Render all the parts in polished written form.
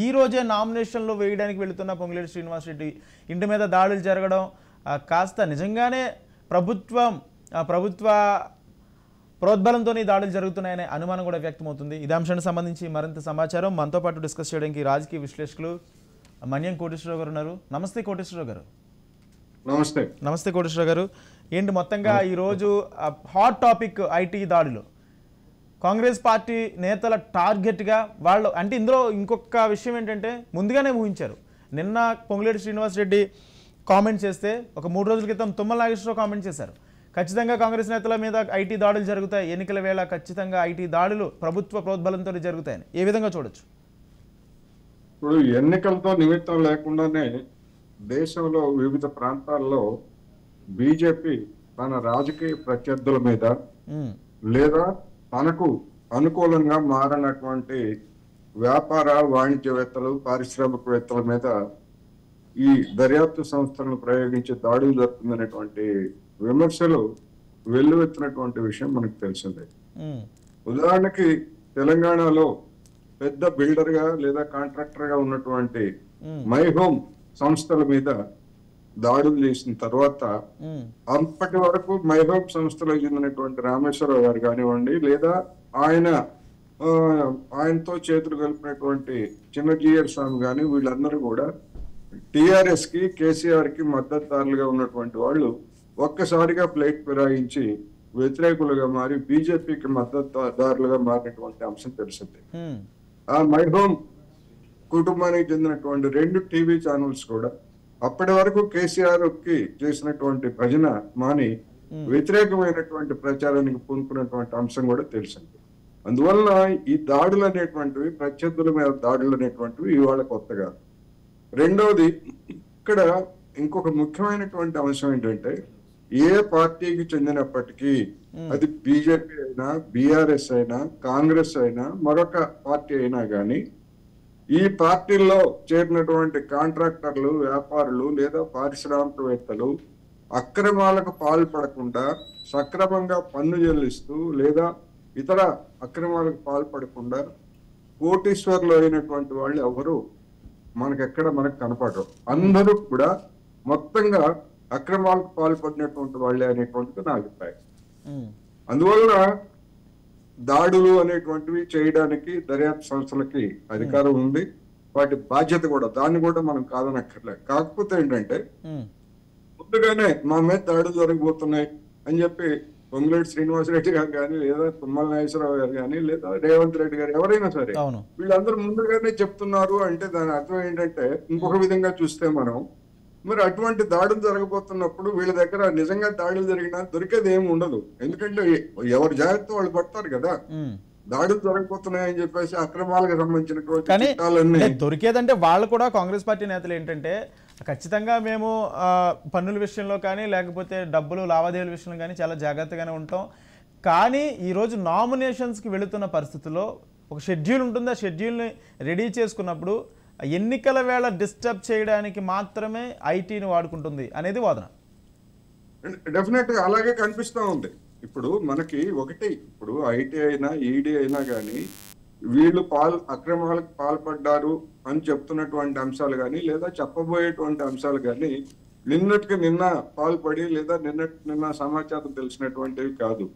ఈ రోజే నామినేషన్లో వేయడానికి వెళ్తున్న పొంగులేటి శ్రీనివాస్ రెడ్డి ఇంటి మీద దాడులు జరగడం కాస్త నిజంగానే ప్రభుత్వ ప్రోద్బలంతో దాడులు జరుగుతున్నాయనే అనుమానం కూడా వ్యక్తమవుతుంది. ఇదే అంశానికి సంబంధించి మరింత సమాచారం మనతో పాటు డిస్కస్ చేయడానికి రాజకీయ విశ్లేషకులు మన్యం కోటేశ్వరరావు గారు ఉన్నారు. నమస్తే కోటేశ్వరరావు గారు. నమస్తే కోటేశ్వరరావు గారు. ఏంటి మొత్తంగా ఈరోజు హాట్ టాపిక్ ఐటీ దాడులు, కాంగ్రెస్ పార్టీ నేతల టార్గెట్గా వాళ్ళు అంటే ఇందులో ఇంకొక విషయం ఏంటంటే ముందుగానే ఊహించారు. నిన్న పొంగులేటి శ్రీనివాస్ రెడ్డి కామెంట్ చేస్తే ఒక 3 రోజుల క్రితం తుమ్మల నాగేశ్వరరావు కామెంట్ చేశారు, ఖచ్చితంగా కాంగ్రెస్ నేతల మీద ఐటీ దాడులు జరుగుతాయి, ఎన్నికల వేళ ఖచ్చితంగా ఐటీ దాడులు ప్రభుత్వ ప్రోద్బలంతో జరుగుతాయని ఏ విధంగా చూడొచ్చు? ఇప్పుడు ఎన్నికలతో నిమిత్తం లేకుండానే దేశంలో వివిధ ప్రాంతాల్లో బీజేపీ తన రాజకీయ ప్రత్యర్థుల మీద లేదా తనకు అనుకూలంగా మారినటువంటి వ్యాపార వాణిజ్యవేత్తలు పారిశ్రామికవేత్తల మీద ఈ దర్యాప్తు సంస్థలను ప్రయోగించి దాడులు జరుపుతుందనేటువంటి విమర్శలు వెల్లువెత్తినటువంటి విషయం మనకు తెలిసిందే. ఉదాహరణకి తెలంగాణలో పెద్ద బిల్డర్ గా లేదా కాంట్రాక్టర్ గా ఉన్నటువంటి మై హోమ్ సంస్థల మీద దాడులు చేసిన తర్వాత అప్పటి వరకు మై హోమ్ సంస్థలకు చెందినటువంటి రామేశ్వరరావు గారు కానివ్వండి, లేదా ఆయనతో చేతులు కలిపినటువంటి చిన్నజీయర్ స్వామి కానీ, వీళ్ళందరూ కూడా టిఆర్ఎస్ కి కేసీఆర్ కి మద్దతుదారులుగా ఉన్నటువంటి వాళ్ళు ఒక్కసారిగా ప్లేట్ ఫిరాయించి వ్యతిరేకులుగా మారి బీజేపీకి మద్దతుదారులుగా మారినటువంటి అంశం తెలిసింది. ఆ మై హోమ్ కుటుంబానికి చెందినటువంటి 2 టీవీ ఛానల్స్ కూడా అప్పటి వరకు కేసీఆర్ కి చేసినటువంటి భజన మాని వ్యతిరేకమైనటువంటి ప్రచారానికి పూనుకున్నటువంటి అంశం కూడా తెలిసింది. అందువల్ల ఈ దాడులు అనేటువంటివి, ప్రత్యర్థుల మీద దాడులు అనేటువంటివి ఇవాళ కొత్తగా. రెండవది, ఇక్కడ ఇంకొక ముఖ్యమైనటువంటి అంశం ఏంటంటే, ఏ పార్టీకి చెందినప్పటికీ అది బీజేపీ అయినా, బీఆర్ఎస్ అయినా, కాంగ్రెస్ అయినా, మరొక పార్టీ అయినా కానీ ఈ పార్టీల్లో చేరినటువంటి కాంట్రాక్టర్లు, వ్యాపారులు లేదా పారిశ్రామికవేత్తలు అక్రమాలకు పాల్పడకుండా సక్రమంగా పన్ను చెల్లిస్తూ లేదా ఇతర అక్రమాలకు పాల్పడకుండా కోటీశ్వర్లు అయినటువంటి వాళ్ళు ఎవరు మనకు కనపడరు. అందరూ కూడా మొత్తంగా అక్రమాలకు పాల్పడినటువంటి వాళ్ళే అనేటువంటిది నా అభిప్రాయం. అందువల్ల దాడులు అనేటువంటివి చేయడానికి దర్యాప్తు సంస్థలకి అధికారం ఉంది, వాటి బాధ్యత కూడా, దాన్ని కూడా మనం కాదనక్కర్లేదు. కాకపోతే ఏంటంటే ముందుగానే మా మీద దాడులు జరగబోతున్నాయి అని చెప్పి పొంగులేటి శ్రీనివాస్ రెడ్డి గారు కానీ, లేదా తుమ్మల నాగేశ్వరరావు గారు కానీ, లేదా రేవంత్ రెడ్డి గారు ఎవరైనా సరే వీళ్ళందరూ ముందుగానే చెప్తున్నారు అంటే దాని అర్థం ఏంటంటే, ఇంకొక విధంగా చూస్తే మనం మరి అటువంటి దాడులు జరగబోతున్నప్పుడు వీళ్ళ దగ్గర నిజంగా దాడులు జరిగినా దొరికేది ఏమి ఉండదు. ఎందుకంటే ఎవరి జాగ్రత్త వాళ్ళు పడతారు కదా. దాడులు జరగబోతున్నాయని చెప్పేసి అక్రమాలకు సంబంధించినటువంటి దొరికేదంటే వాళ్ళు కూడా కాంగ్రెస్ పార్టీ నేతలు ఏంటంటే ఖచ్చితంగా మేము పన్నుల విషయంలో కానీ లేకపోతే డబ్బులు లావాదేవీల విషయంలో కానీ చాలా జాగ్రత్తగానే ఉంటాం. కానీ ఈరోజు నామినేషన్స్కి వెళుతున్న పరిస్థితుల్లో ఒక షెడ్యూల్ ఉంటుంది. ఆ షెడ్యూల్ని రెడీ చేసుకున్నప్పుడు ఎన్నికల వేళ డిస్టర్బ్ చేయడానికి మాత్రమే ఐటీని వాడుకుంటుంది అనేది వాదన. డెఫినెట్ గా అలాగే కనిపిస్తూ ఉంది. ఇప్పుడు మనకి ఇప్పుడు ఐటీ అయినా ఈడీ అయినా కానీ వీళ్ళు అక్రమాలకు పాల్పడ్డారు అని చెప్తున్నటువంటి అంశాలు కానీ, లేదా చెప్పబోయేటువంటి అంశాలు కానీ నిన్నటికి నిన్న పాల్పడి లేదా నిన్న సమాచారం తెలిసినటువంటివి కాదు.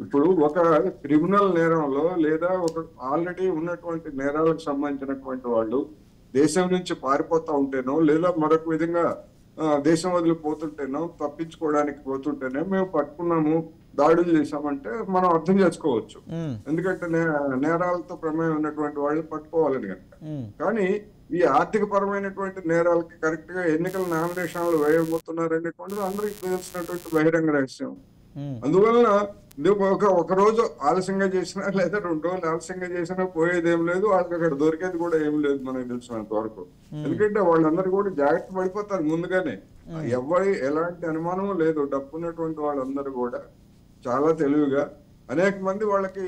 ఇప్పుడు ఒక క్రిమినల్ నేరంలో లేదా ఒక ఆల్రెడీ ఉన్నటువంటి నేరాలకు సంబంధించినటువంటి వాళ్ళు దేశం నుంచి పారిపోతా ఉంటేనో లేదా మరొక విధంగా దేశం వదిలిపోతుంటేనో తప్పించుకోవడానికి పోతుంటేనే మేము పట్టుకున్నాము, దాడులు చేశామంటే మనం అర్థం చేసుకోవచ్చు. ఎందుకంటే నేరాలతో ప్రమేయం ఉన్నటువంటి వాళ్ళు పట్టుకోవాలని కనుక. కానీ ఈ ఆర్థిక పరమైనటువంటి నేరాలకి కరెక్ట్ గా ఎన్నికల నామినేషన్లు వేయబోతున్నారు అనేటువంటిది అందరికీ తెలిసినటువంటి బహిరంగ రహస్యం. అందువలన ఒక రోజు ఆలస్యంగా చేసినా లేదా 2 రోజులు ఆలస్యంగా చేసినా పోయేదేం లేదు, వాళ్ళకి అక్కడ దొరికేది కూడా ఏం లేదు మనకు తెలిసినంత వరకు. ఎందుకంటే వాళ్ళందరూ కూడా జాగ్రత్త పడిపోతారు ముందుగానే, ఎలాంటి అనుమానము లేదు. డబ్బున్నటువంటి వాళ్ళందరూ కూడా చాలా తెలివిగా అనేక మంది వాళ్ళకి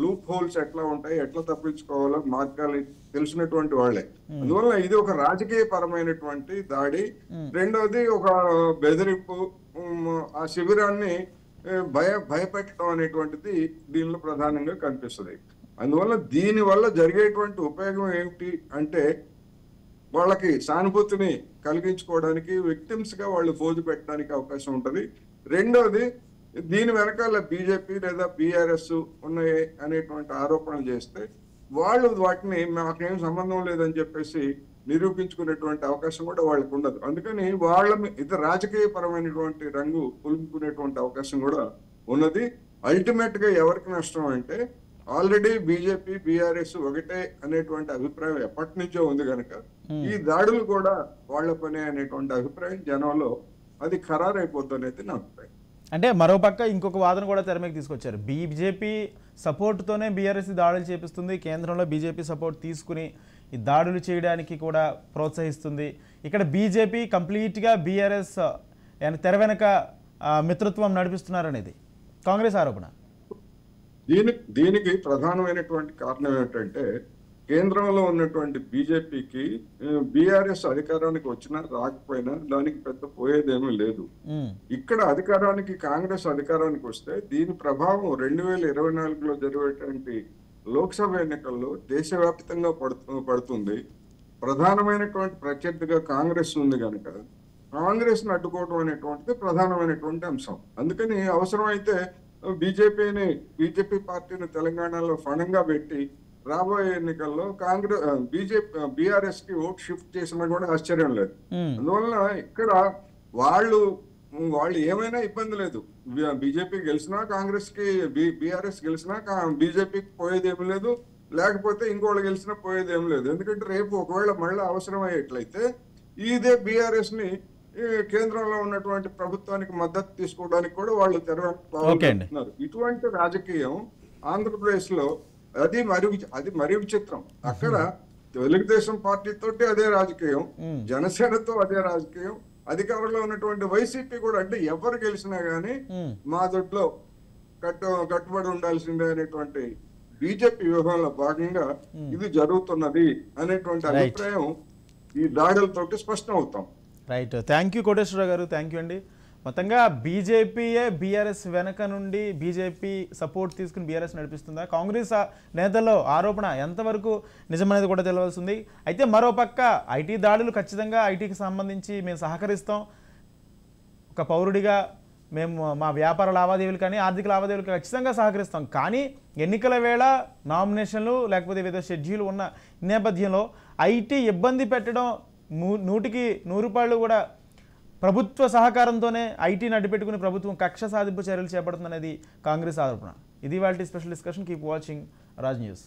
లూప్ హోల్స్ ఎట్లా ఉంటాయి, ఎట్లా తప్పించుకోవాలో మార్గాలు తెలిసినటువంటి వాళ్ళే. అందువల్ల ఇది ఒక రాజకీయ పరమైనటువంటి దాడి. రెండవది ఒక బెదిరింపు, ఆ శిబిరాన్ని భయపెట్టడం అనేటువంటిది దీనిలో ప్రధానంగా కనిపిస్తుంది. అందువల్ల దీనివల్ల జరిగేటువంటి ఉపయోగం ఏమిటి అంటే వాళ్ళకి సానుభూతిని కలిగించుకోవడానికి విక్టిమ్స్ గా వాళ్ళు ఫోజు పెట్టడానికి అవకాశం ఉంటుంది. రెండోది, దీని వెనకాల బీజేపీ లేదా బీఆర్ఎస్ ఉన్నాయి అనేటువంటి ఆరోపణలు చేస్తే వాళ్ళు వాటిని మాకేం సంబంధం లేదని చెప్పేసి నిరూపించుకునేటువంటి అవకాశం కూడా వాళ్ళకు ఉండదు. అందుకని వాళ్ళ ఇది రాజకీయ పరమైనటువంటి రంగు పులుపుకునేటువంటి అవకాశం కూడా ఉన్నది. అల్టిమేట్ గా ఎవరికి నష్టం అంటే ఆల్రెడీ బీజేపీ బీఆర్ఎస్ ఒకటే అనేటువంటి అభిప్రాయం ఎప్పటి నుంచో ఉంది కనుక ఈ దాడులు కూడా వాళ్ళ పని అనేటువంటి అభిప్రాయం జనంలో అది ఖరారైపోతుంది అనేది నా అభిప్రాయం. అంటే మరోపక్క ఇంకొక వాదన కూడా తెర మీదకి తీసుకొచ్చారు. బీజేపీ సపోర్ట్తోనే బీఆర్ఎస్ దాడులు చేపిస్తుంది, కేంద్రంలో బీజేపీ సపోర్ట్ తీసుకుని ఈ దాడులు చేయడానికి కూడా ప్రోత్సహిస్తుంది. ఇక్కడ బీజేపీ కంప్లీట్గా బీఆర్ఎస్ తెర వెనక మిత్రత్వం నడిపిస్తున్నారనేది కాంగ్రెస్ ఆరోపణ. దీనికి ప్రధానమైనటువంటి కారణం ఏంటంటే కేంద్రంలో ఉన్నటువంటి బీజేపీకి బీఆర్ఎస్ అధికారానికి వచ్చినా రాకపోయినా దానికి పెద్ద పోయేదేమీ లేదు. ఇక్కడ అధికారానికి కాంగ్రెస్ అధికారానికి వస్తే దీని ప్రభావం 2024లో జరిగేటువంటి లోక్సభ ఎన్నికల్లో దేశవ్యాప్తంగా పడుతుంది. ప్రధానమైనటువంటి ప్రత్యర్థిగా కాంగ్రెస్ ఉంది కనుక కాంగ్రెస్ ని అడ్డుకోవడం అనేటువంటిది ప్రధానమైనటువంటి అంశం. అందుకని అవసరమైతే బీజేపీ పార్టీని తెలంగాణలో ఫండంగా పెట్టి రాబోయే ఎన్నికల్లో బీఆర్ఎస్ కి ఓట్ షిఫ్ట్ చేసినా కూడా ఆశ్చర్యం లేదు. అందువల్ల ఇక్కడ వాళ్ళు ఏమైనా ఇబ్బంది లేదు. బీజేపీ గెలిచినా కాంగ్రెస్ కి బీఆర్ఎస్ గెలిచినా బీజేపీకి పోయేదేమి లేదు, లేకపోతే ఇంకోళ్ళు గెలిచినా పోయేదేమి లేదు. ఎందుకంటే రేపు ఒకవేళ మళ్ళీ అవసరం అయ్యేట్లయితే ఇదే బీఆర్ఎస్ ని కేంద్రంలో ఉన్నటువంటి ప్రభుత్వానికి మద్దతు తీసుకోవడానికి కూడా వాళ్ళు తెరవేస్తున్నారు. ఇటువంటి రాజకీయం ఆంధ్రప్రదేశ్ లో అది మరీ విచిత్రం. అక్కడ తెలుగుదేశం పార్టీ తోటి అదే రాజకీయం, జనసేనతో అదే రాజకీయం, అధికారంలో ఉన్నటువంటి వైసీపీ కూడా అంటే ఎవరు గెలిచినా గానీ మా దొడ్లో కట్టుబడి ఉండాల్సిందే అనేటువంటి బీజేపీ వ్యూహంలో భాగంగా ఇది జరుగుతున్నది అనేటువంటి అభిప్రాయం ఈ దాడులతోటి స్పష్టం అవుతాం. రైట్, థ్యాంక్ యూ కోటేశ్వరరావు గారు, థ్యాంక్ యూ అండి. మొత్తంగా బీజేపీయే బీఆర్ఎస్ వెనక నుండి బీజేపీ సపోర్ట్ తీసుకుని బీఆర్ఎస్ నడిపిస్తుందా? కాంగ్రెస్ నేతల్లో ఆరోపణ ఎంతవరకు నిజమనేది కూడా తెలియాల్సింది. అయితే మరోపక్క ఐటీ దాడులు ఖచ్చితంగా ఐటీకి సంబంధించి మేము సహకరిస్తాం, ఒక పౌరుడిగా మేము మా వ్యాపార లావాదేవీలు కానీ ఆర్థిక లావాదేవీలు ఖచ్చితంగా సహకరిస్తాం. కానీ ఎన్నికల వేళ నామినేషన్లు లేకపోతే వివిధ షెడ్యూల్ ఉన్న నేపథ్యంలో ఐటీ ఇబ్బంది పెట్టడం 100కి 100 కూడా ప్రభుత్వ సహకారంతోనే ఐటీని అడ్డుపెట్టుకుని ప్రభుత్వం కక్ష సాధింపు చర్యలు చేపడుతుందనేది కాంగ్రెస్ ఆరోపణ. ఇది వాళ్ళ special discussion. Keep watching Raj news.